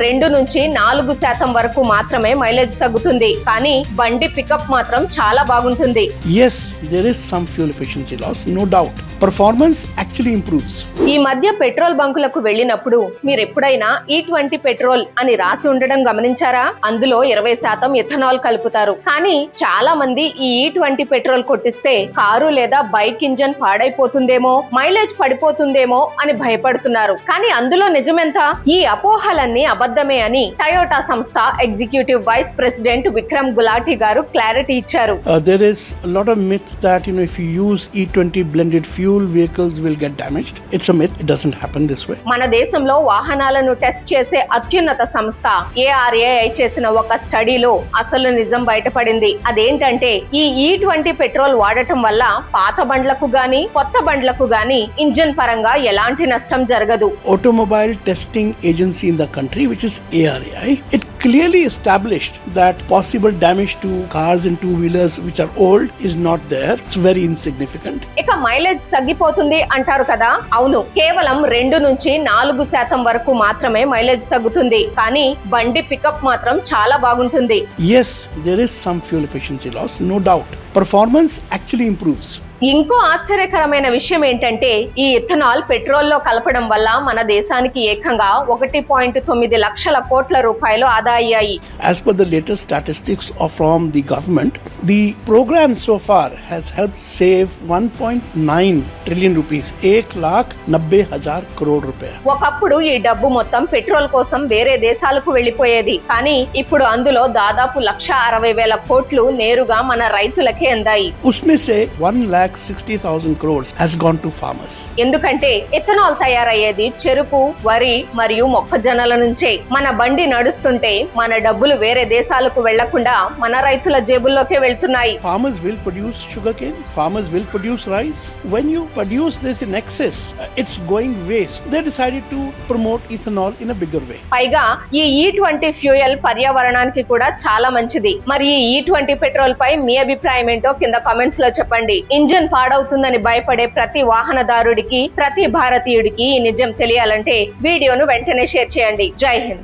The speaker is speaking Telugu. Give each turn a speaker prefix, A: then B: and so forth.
A: 2-4% వరకు మాత్రమే మైలేజ్ తగ్గుతుంది, కానీ బండి పికప్ మాత్రం చాలా బాగుంటుంది.
B: Yes, there is some fuel efficiency loss, no doubt. Performance actually improves.
A: ఈ మధ్య పెట్రోల్ బంకులకు వెళ్ళినప్పుడు మీరు ఎప్పుడైనా E20 పెట్రోల్ అని రాసి ఉండడం గమనించారా? అందులో 20% ఇథనాల్ కలుపుతారు. కానీ చాలా మంది ఈ E20 పెట్రోల్ కొట్టిస్తే కారు లేదా బైక్ ఇంజన్ పాడైపోతుందేమో, మైలేజ్ పడిపోతుందేమో అని భయపడుతున్నారు. కానీ అందులో నిజమెంత? ఈ అపోహలన్నీ అబద్ధమే అని టయోటా సంస్థ executive vice president Vikram Gulati గారు క్లారిటీ ఇచ్చారు.
B: There is a lot of myth that if you use E20 blended fuel, vehicles will get damaged. It's a myth. It doesn't happen this way.
A: మన దేశంలో వాహనాలను టెస్ట్ చేసే అత్యున్నత సంస్థ ARAI చేసిన ఒక స్టడీలో అసలు నిజం బయటపడింది. అదేంటంటే ఈ E20 పెట్రోల్ వాడటం వల్ల పాత బండ్లకు గాని కొత్త బండ్లకు గాని ఇంజిన్ పరంగా ఎలాంటి నష్టం జరగదు.
B: Automobile Testing Agency in the country, which is ARAI, it clearly established that possible damage to cars and two-wheelers which are old is not there. It's very insignificant.
A: ఇక మైలేజ్ తగ్గిపోతుంది అంటారు కదా, అవును, కేవలం 2-4% వరకు మాత్రమే మైలేజ్ తగ్గుతుంది, కానీ బండి పికప్ మాత్రం చాలా బాగుంటుంది.
B: Yes, there is some fuel efficiency loss, no doubt. Performance actually improves.
A: ఇంకో ఆశ్చర్యకరమైన విషయం ఏంటంటే ఈ ఇథనాల్ పెట్రోల్ లో కలపడం వల్ల మన దేశానికి ఏకంగా 1.9 లక్షల కోట్ల రూపాయలు ఆదా అయ్యాయి.
B: As per the latest statistics from the government, the program so far has helped save 1.9 trillion rupees, 1,90,000 crore rupees.
A: ఒకప్పుడు ఈ డబ్బు మొత్తం పెట్రోల్ కోసం వేరే దేశాలకు వెళ్లిపోయేది, కానీ ఇప్పుడు అందులో దాదాపు 1,60,000 కోట్లు నేరుగా మన రైతులకే అందాయి.
B: उसमें से 1,60,000 crores has gone to farmers.
A: ఎందుకంటే ఇథనాల్ తయారయ్యేది చెరుకు, వరి మరియు మొక్కజొన్నల నుంచే. మన బండి నడుస్తుంటే మన డబ్బులు వేరే దేశాలకు వెళ్లకుండా మన రైతుల జేబుల్లోకే వెళ్తున్నాయి.
B: Farmers will produce sugarcane, farmers will produce rice. When you produce this in excess, it's going waste. They decided to promote ethanol in a bigger way.
A: పైగా ఈ E20 ఫ్యూయల్ పర్యావరణానికి కూడా చాలా మంచిది. మరి ఈ E20 పెట్రోల్ పై మీ అభిప్రాయం ఏంటో కింద కామెంట్స్ లో చెప్పండి. ఇంజన్ పాడవుతుందని భయపడే ప్రతి వాహనదారుడికి, ప్రతి భారతీయుడికి ఈ నిజం తెలియాలంటే వీడియోను వెంటనే షేర్ చేయండి. జై హింద్.